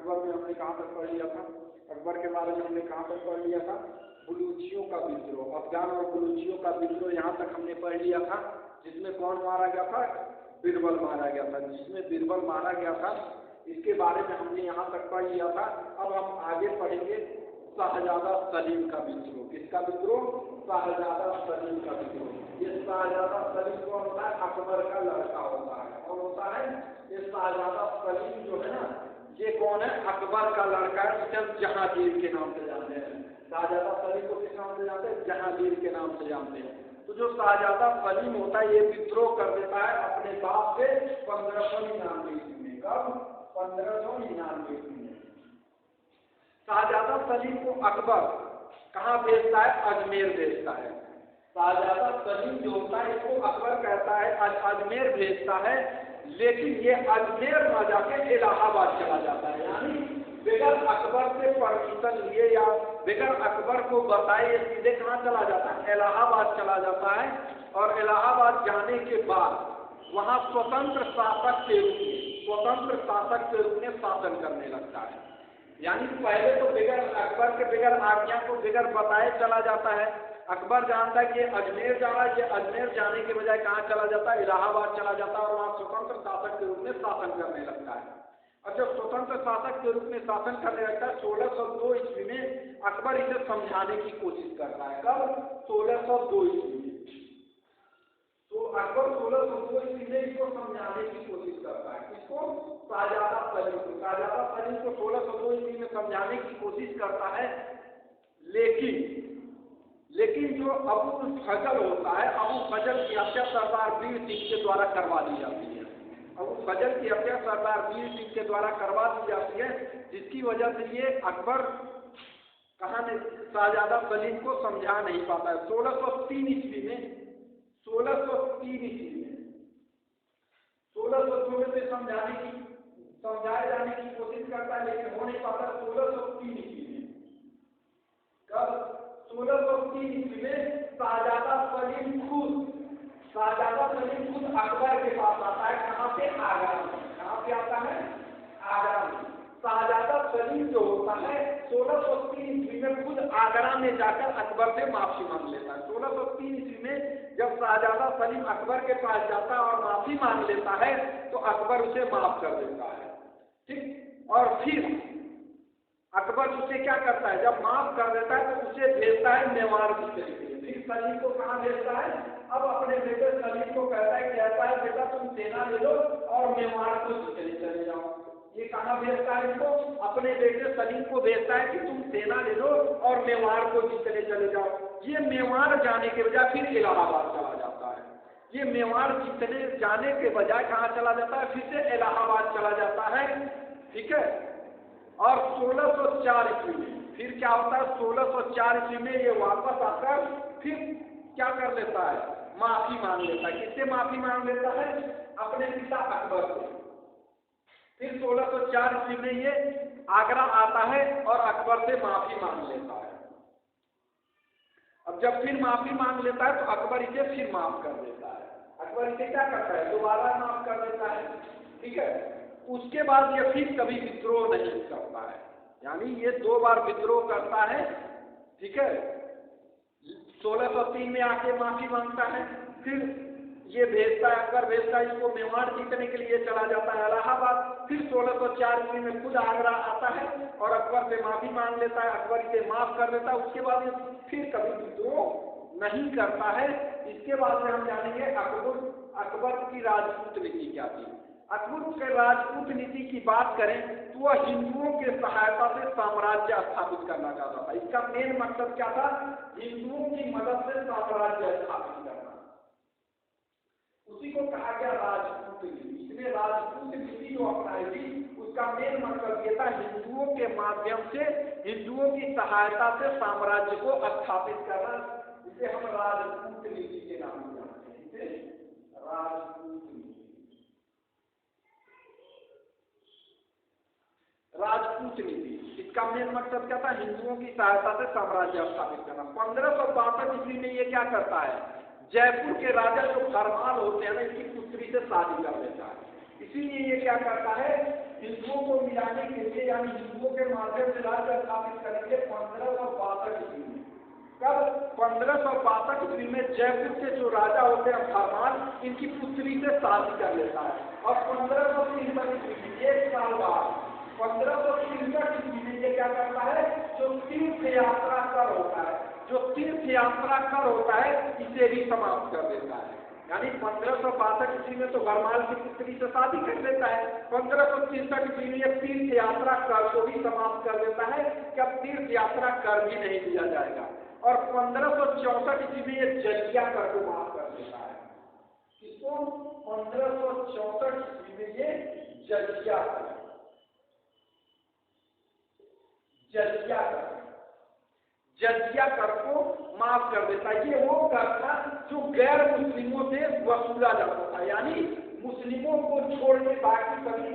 अकबर में हमने कहाँ तक पढ़ लिया था? अकबर के बारे में हमने कहाँ तक पढ़ लिया था? बलूचियों का विद्रोह, अफगान और बलूचियों का विद्रोह यहाँ तक हमने पढ़ लिया था, जिसमें कौन मारा गया था? बीरबल मारा गया था, जिसमें बीरबल मारा गया था। इसके बारे में हमने यहाँ तक पढ़ लिया था। अब हम आगे पढ़ेंगे शाहजादा सलीम का विद्रोह। किसका विद्रोह? शाहजादा सलीम का विद्रोह। ये शाहजादा सलीम कौन होता है? अकबर का लड़का होता है। कौन होता है? ये शाहजादा सलीम जो है ना, ये कौन है? अकबर का लड़का है, जिसे हम जहांगीर के नाम से जानते हैं। शाहजादा सलीम को किस नाम से जानते हैं? जहांगीर के नाम से जानते हैं। तो जो शाहजादा सलीम होता है, ये विद्रोह कर देता है अपने बाप से 1599 में। कब? 1599 में। शाहजादा सलीम को अकबर कहाँ भेजता है? अजमेर भेजता है। शाहजादा सलीम जो होता है, इसको अकबर कहता है अजमेर भेजता है, लेकिन ये अजमेर न जाके इलाहाबाद चला जाता है। यानी बगैर अकबर से परमिशन लिए या बगैर अकबर को बताए सीधे कहाँ चला जाता है? इलाहाबाद चला जाता है। और इलाहाबाद जाने के बाद वहाँ स्वतंत्र शासक के रूप में शासन करने लगता है। यानी पहले तो बगैर अकबर के बगैर आज्ञा को बगैर बताए चला जाता है। अकबर जानता है कि अजमेर जा रहा है, ये अजमेर जाने के बजाय कहाँ चला जाता है? इलाहाबाद चला जाता है और वहाँ स्वतंत्र शासक के रूप में शासन करने लगता है। और जब स्वतंत्र शासक के रूप में शासन करने लगता है 1602 ईस्वी में अकबर इसे समझाने की कोशिश करता है। कब? 1602 ईस्वी में। तो अकबर 1602 ईस्वी में इसको समझाने की कोशिश करता है। किसको? शाहजादा सलीम को। शाहजादा सलीम को 1602 ईस्वी में समझाने की कोशिश करता है, लेकिन जो अबू फजल होता है, अबू फजल की हत्या सरदार वीर सिंह के द्वारा करवा दी जाती है। अबू फजल की हत्या सरदार वीर सिंह के द्वारा करवा दी जाती है, जिसकी वजह से ये अकबर कहाँ ने शाहजादा सलीम को समझा नहीं पाता है। 1603 ईस्वी में 1602 में से समझाए जाने की कोशिश करता है, लेकिन हो नहीं पाता। 1603 ईस्वी में। कब? 1603 ईस्वी में शाहजादा सलीम खुद अकबर के पास आता है। कहाँ पे? आगरा में। कहाँ पे आता है? आगरा में। शाहजादा सलीम जो होता है 1603 ईस्वी में खुद आगरा में जाकर अकबर से माफी मांग लेता है। 1603 ईस्वी में जब शाहजादा सलीम अकबर के पास जाता है और माफी मांग लेता है, तो अकबर उसे माफ कर देता है। ठीक। और फिर अकबर उसे क्या करता है? जब माफ कर देता है तो उसे भेजता है मेवाड़ जीतने के लिए। फिर सलीम को कहाँ भेजता है? अब अपने बेटे सलीम को कहता है बेटा तुम सेना ले लो और मेवाड़ को जीतने चले जाओ। ये कहाँ भेजता है इसको? अपने बेटे सलीम को भेजता है कि तुम सेना ले लो और मेवाड़ को जीतने चले जाओ। ये मेवाड़ जाने के बजाय फिर इलाहाबाद चला जाता है। ये मेवाड़ जीतने जाने के बजाय कहाँ चला जाता है? फिर से इलाहाबाद चला जाता है। ठीक है। और 1604 ईस्वी में फिर क्या होता है? 1604 ईस्वी में ये वापस आकर फिर क्या कर लेता है? माफी मांग लेता है। किससे माफी मांग लेता है? अपने पिता अकबर से। फिर 1604 ईस्वी में ये आगरा आता है और अकबर से माफी मांग लेता है। अब जब फिर माफी मांग लेता है तो अकबर इसे फिर माफ कर देता है। अकबर इसे क्या करता है? दोबारा माफ कर देता है। ठीक है। उसके बाद ये फिर कभी विद्रोह नहीं करता है। यानी ये 2 बार विद्रोह करता है। ठीक है। 1603 में आके माफी मांगता है, फिर ये भेजता है, अकबर भेजता है इसको मेवाड़ जीतने के लिए, चला जाता है इलाहाबाद। फिर 1604 ईस्वी में खुद आगरा आता है और अकबर से माफी मांग लेता है। अकबर इसे माफ कर देता है। उसके बाद ये फिर कभी विद्रोह नहीं करता है। इसके बाद में हम जानेंगे अकबर की राजपूत नीति क्या थी। अकबर के राजपूत नीति की बात करें तो वह हिंदुओं के सहायता से साम्राज्य स्थापित करना चाहता था। इसका मेन मकसद क्या था? हिंदुओं की मदद से साम्राज्य स्थापित करना। उसी को कहा गया राजपूत नीति। इसने राजपूत नीति जो अपनाई थी उसका मेन मकसद ये था हिंदुओं के माध्यम से, हिंदुओं की सहायता से साम्राज्य को स्थापित करना। इसे हम राजपूत नीति के नाम से जानते हैं। इसे राजपूत नीति। राजपूत नीति इसका मेन मकसद क्या था? हिंदुओं की सहायता से साम्राज्य स्थापित करना। 1562 ईस्वी में ये क्या करता है? जयपुर के राजा जो फरमान होते हैं ना, इसकी पुत्री से शादी कर देता है। इसीलिए ये क्या करता है? हिंदुओं को मिलाने के लिए या यानी हिंदुओं के माध्यम से राज्य स्थापित करेंगे 1562 ईस्वी में। कब? 1562 ईस्वी में जयपुर के जो राजा होते हैं फरमान, इनकी पुत्री से शादी कर लेता है। और 1563 ईस्वी में, 1 साल बाद 1563 ईस्वी में ये क्या करता है, जो तीर्थ यात्रा कर होता है, जो तीर्थ यात्रा कर होता है, इसे भी समाप्त कर देता है। यानी 1562 ईस्वी में तो भरमाल की पुत्री से शादी कर लेता है, 1563 ईस्वी में ये तीर्थ यात्रा कर को भी समाप्त कर देता है कि अब तीर्थ यात्रा कर भी नहीं दिया जाएगा। और 1564 ईस्वी में ये जजिया कर को माफ कर देता है। किसको? 1564 ईस्वी में ये जजिया कर, जजिया कर को माफ कर देता है। ये वो कर था जो गैर मुस्लिमों से वसूला जाता था, यानी मुस्लिमों को छोड़ के बाकी सभी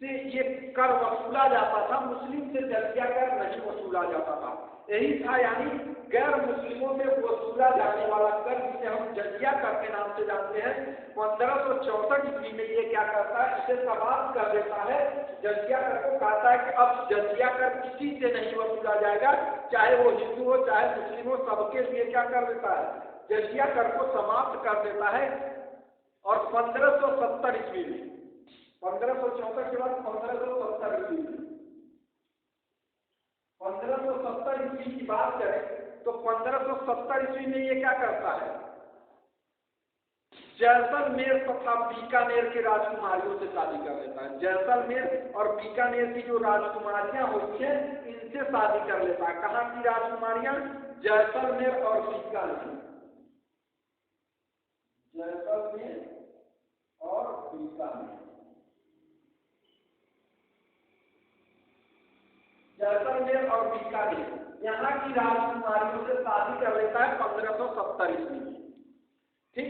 से ये कर वसूला जाता था, मुस्लिम से जजिया कर नहीं वसूला जाता था। यही था, यानी गैर मुस्लिमों से वसूला जाने वाला कर, जिसे हम जजिया कर के नाम से जानते हैं। 1564 ईस्वी में ये क्या करता है, इसे समाप्त कर देता है। जजिया कर को कहता है कि अब जजिया कर किसी से नहीं वसूला जाएगा, चाहे वो हिंदू हो चाहे मुस्लिम हो, सबके लिए क्या कर देता है, जजिया कर को समाप्त कर देता है। और 1570 ईस्वी में, 1564 के बाद 1570 ईस्वी में, 1570 ईस्वी की बात करें तो 1570 ईस्वी में ये क्या करता है, जैसलमेर तथा बीकानेर के राजकुमारियों से शादी कर लेता है। जैसलमेर और बीकानेर की जो राजकुमारियां होती हैं, इनसे शादी कर लेता है। कहाँ की राजकुमारियां? जैसलमेर और बीकानेर, जैसलमेर और बीकानेर, जैसलमेर और बीकानेर, यहाँ की राजकुमारियों से शादी कर लेता है 1570 ईस्वी में। ठीक,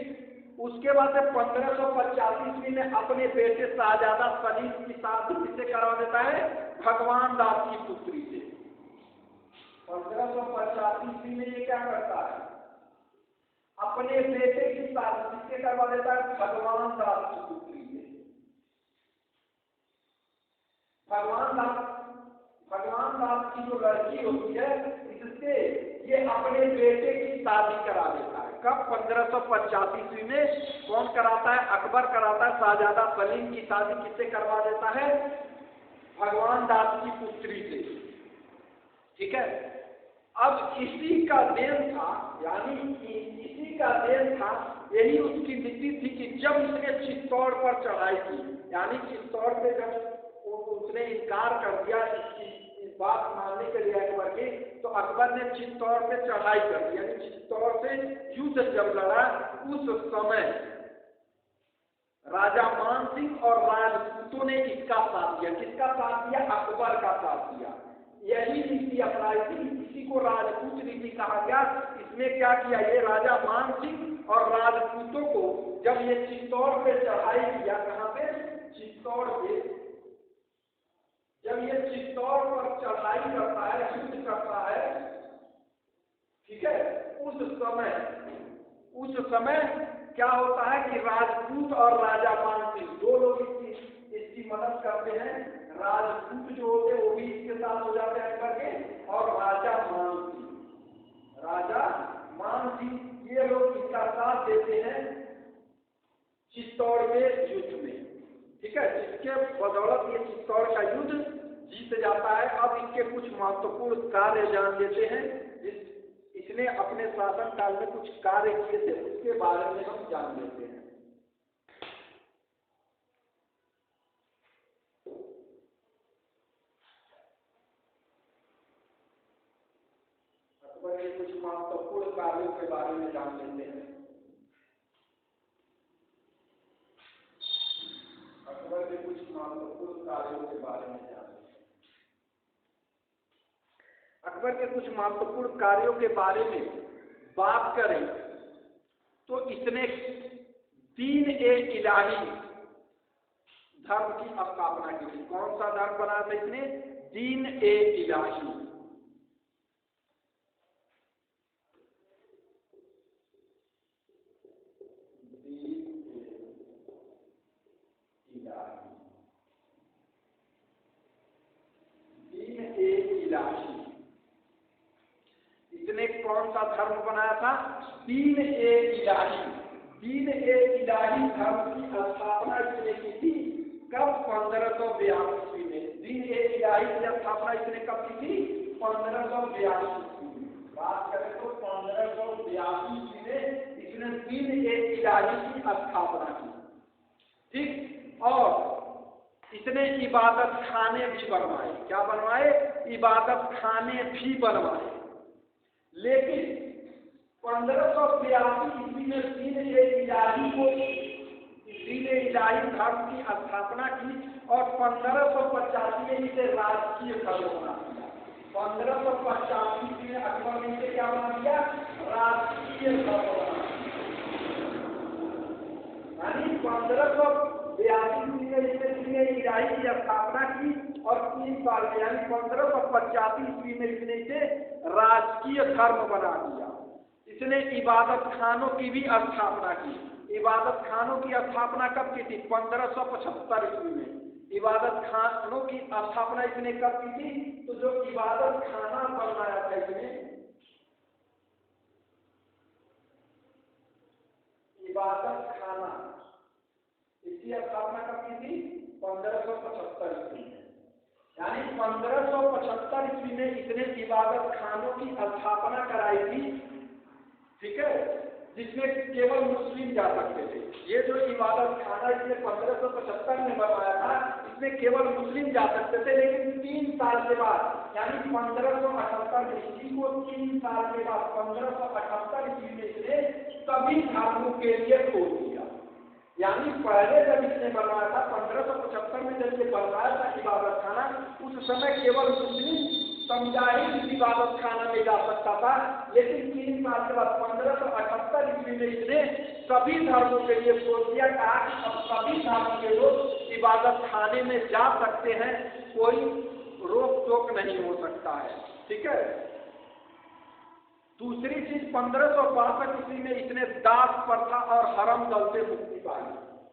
उसके बाद 1585 ईस्वी में अपने बेटे शाहजादा सलीम की शादी किससे करवा देता है, भगवान दास की पुत्री से। 1585 ईस्वी में ये क्या करता है, अपने बेटे की शादी किससे करवा देता है, भगवान दास की पुत्री से। भगवान दास की जो लड़की होती है, इससे ये अपने बेटे की शादी करा देता है। कब? 1585 ईस्वी में। कौन कराता है? अकबर कराता है। शाहजादा सलीम की शादी किससे करवा देता है, भगवान दास की पुत्री से। ठीक है, अब इसी का देन था, यानी इसी का देन था, यही उसकी नीति थी कि जब इसने चित्तौड़ पर चढ़ाई की, यानी चित्तौड़ पे जब उसने इनकार कर दिया इस बात मानने के लिए अकबर की, तो अकबर ने चित्तौड़ पे चढ़ाई कर दी, यानी चित्तौड़ से युद्ध जब लड़ा, उस समय राजा मान सिंह और राजपूतों ने इसका साथ दिया। किसका साथ दिया? अकबर का साथ दिया। यही नीति अपनाई थी, इसी को राजपूत नीति कहा गया। इसमें क्या किया, ये राजा मान सिंह और राजपूतों को जब ये चित्तौड़ पे चढ़ाई किया, कहाँ पे? चित्तौड़ पे, जब ये चित्तौड़ पर चढ़ाई करता है, युद्ध करता है, ठीक है, उस समय क्या होता है कि राजपूत और राजा मान सिंह दो लोग इसकी मदद करते हैं। राजपूत जो होते हैं वो भी इसके साथ हो जाते हैं अकबर के, और राजा मान सिंह ये लोग इसका साथ देते हैं चित्तौड़ के युद्ध में। ठीक है, जिसके बदौलत ये चित्तौड़ का युद्ध जीत जाता है। अब इसके कुछ महत्वपूर्ण कार्य जान लेते हैं, इसने अपने शासन काल में कुछ कार्य किए थे, उसके बारे में हम जान लेते हैं। अकबर के कुछ महत्वपूर्ण कार्यों के बारे में जान लेते हैं। अकबर के कुछ महत्वपूर्ण कार्यों के बारे में जान लेते हैं। अकबर के कुछ महत्वपूर्ण कार्यों के बारे में बात करें तो इसने दीन-ए-इलाही धर्म की स्थापना की थी। कौन सा धर्म बनाया था इसने? दीन-ए-इलाही। कौन सा धर्म बनाया था? दीन ए इलाही, दीन ए इलाही धर्म की स्थापना इसने की थी। कब? 1582 में। दीन ए इलाही की स्थापना इसने कब की थी? 1582 में। बात करें तो 1582 में इसने दीन ए इलाही की स्थापना की। ठीक, और इसने इबादत खाने भी बनवाए। क्या बनवाए? इबादत खाने भी बनवाए। लेकिन 1582 ईस्वी में दीन ए इलाही को, दीन ए इलाही धर्म की स्थापना की और 1585 में इसे राजकीय धर्म बना दिया। 1585 ईस्वी में अकबर ने इसे क्या बना दिया? राजकीय धर्म बना दिया। यानी 1582 में इसने दीन ए इलाही की स्थापना की और 3 साल में यानी 1585 ईस्वी में इसने इसे राजकीय धर्म बना दिया। इसने इबादत खानों की भी स्थापना की। इबादत खानों की स्थापना कब की थी? 1575 ईस्वी में। इबादत खानों की स्थापना इसने कब की थी? तो जो इबादत खाना बनवाया था इसने, इबादत खाना, इसकी स्थापना कब की थी? 1575 ईस्वी में। यानी 1575 ईस्वी में इसने इबादत खानों की स्थापना कराई थी। ठीक है, जिसमें केवल मुस्लिम जा सकते थे। ये जो इबादत खाना इसने 1575 में बनवाया था, इसमें केवल मुस्लिम जा सकते थे। लेकिन 3 साल के बाद यानी 1578 ईस्वी को 3 साल के बाद 1578 ईस्वी में इसने सभी धर्मों के लिए खोल दिया। यानी पहले जब इसने बनवाया था 1575 में जब ये बनवाया था इबादत खाना, उस समय केवल मुस्लिम समुदाय ही इबादत खाना में जा सकता था। लेकिन 3 साल के बाद 1578 ईस्वी में इसने सभी धर्मों के लिए खोल दिया। कहा कि अब सभी धर्म के लोग इबादत खाने में जा सकते हैं, कोई रोक टोक नहीं हो सकता है। ठीक है। दूसरी चीज 1562 ईस्वी में इसने दास प्रथा और हरम दल से मुक्ति पाई।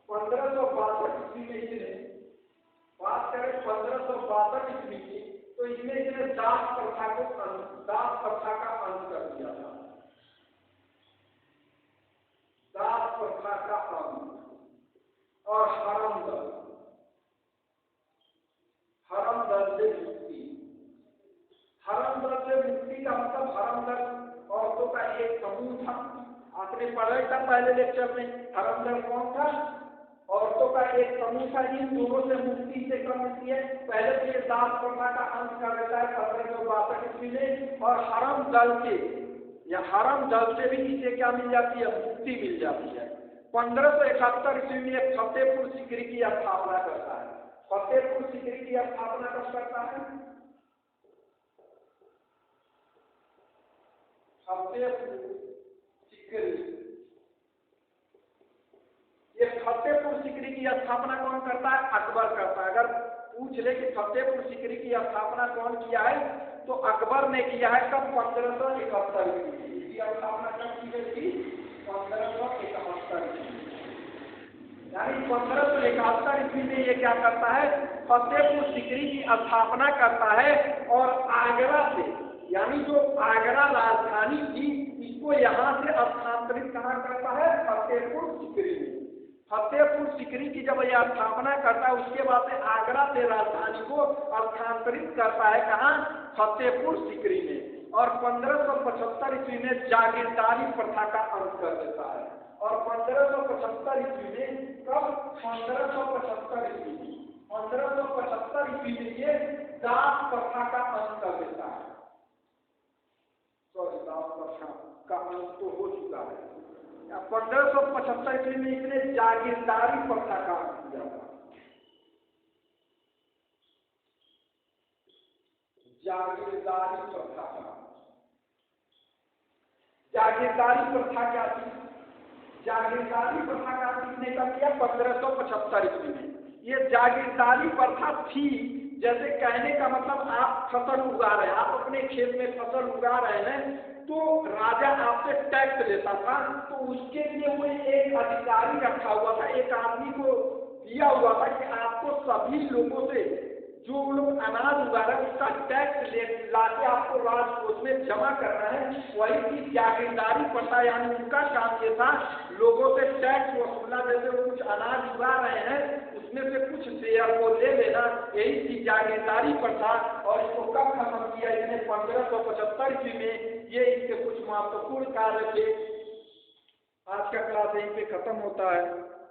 1562 ईस्वी में इसने, बात करें 1562 ईस्वी की, तो इसने दास प्रथा का अंत कर दिया था। दास प्रथा का अंत और हरम दल से मुक्ति। हरम दल से मुक्ति का मतलब, हरम दल औरतों का एक समूह था। आपने पढ़ा था पहले लेक्चर में, हरम दल कौन था? औरतों का एक समूह था। इन दोनों से मुक्ति से कब मिलती है? पहले तो ये दास प्रथा का अंत कर देता है 1562 ईस्वी में, और हरम दल से या हरम दल से भी इसे क्या मिल जाती है? मुक्ति मिल जाती है। 1571 ईस्वी में एक फतेहपुर सीकरी की स्थापना करता है। फतेहपुर सीकरी की स्थापना कब करता है? फतेहपुर सीकरी, ये फतेहपुर सीकरी की स्थापना कौन करता है? अकबर करता है। अगर पूछ ले कि फतेहपुर सीकरी की स्थापना कौन किया है, तो अकबर ने किया है। कब? 1571 ईस्वी। इसकी स्थापना कब की गई थी? 1571 ईस्वी। यानी 1571 ईस्वी में ये क्या करता है? फतेहपुर सीकरी की स्थापना करता है और आगरा से, यानी जो आगरा राजधानी थी, इसको यहाँ से स्थानांतरित कहाँ करता है? फतेहपुर सीकरी में। फतेहपुर सीकरी की जब यह स्थापना करता है, उसके बाद से आगरा से राजधानी को स्थानांतरित करता है कहाँ? फतेहपुर सीकरी में। और 1575 ईस्वी में जागीरदारी प्रथा का अंत कर देता है। और 1575 ईस्वी में, कब? 1575 ईस्वी में, 1575 ईस्वी में ये दास प्रथा का अंत कर देता है। सॉरी, दास प्रथा का अंत तो हो चुका है। 1575 ईस्वी में इसने जागीरदारी प्रथा का अंत किया था। जागीरदारी प्रथा का, जागीरदारी प्रथा क्या थी? जागीरदारी प्रथा का किसने कब किया? 1575 ईस्वी में। ये जागीरदारी प्रथा थी, जैसे कहने का मतलब आप फसल उगा रहे हैं, आप अपने खेत में फसल उगा रहे हैं, तो राजा आपसे टैक्स लेता था, तो उसके लिए वो एक अधिकारी रखा हुआ था, एक आदमी को दिया हुआ था कि आपको सभी लोगों से जो लोग अनाज उगा रहे हैं उसका टैक्स लाके आपको राजकोष में जमा करना है, वही की जागीरदारी प्रथा, यानी उनका काम ये था लोगों से टैक्स वसूलना। जैसे वो कुछ अनाज उगा रहे हैं उसमें से कुछ शेयर को ले लेना, यही की जागीरदारी प्रथा। और इसको कब खत्म किया इसने? 1575 ईस्वी में। ये इसके कुछ महत्वपूर्ण कार्य थे। आज का क्लास यहीं पे खत्म होता है।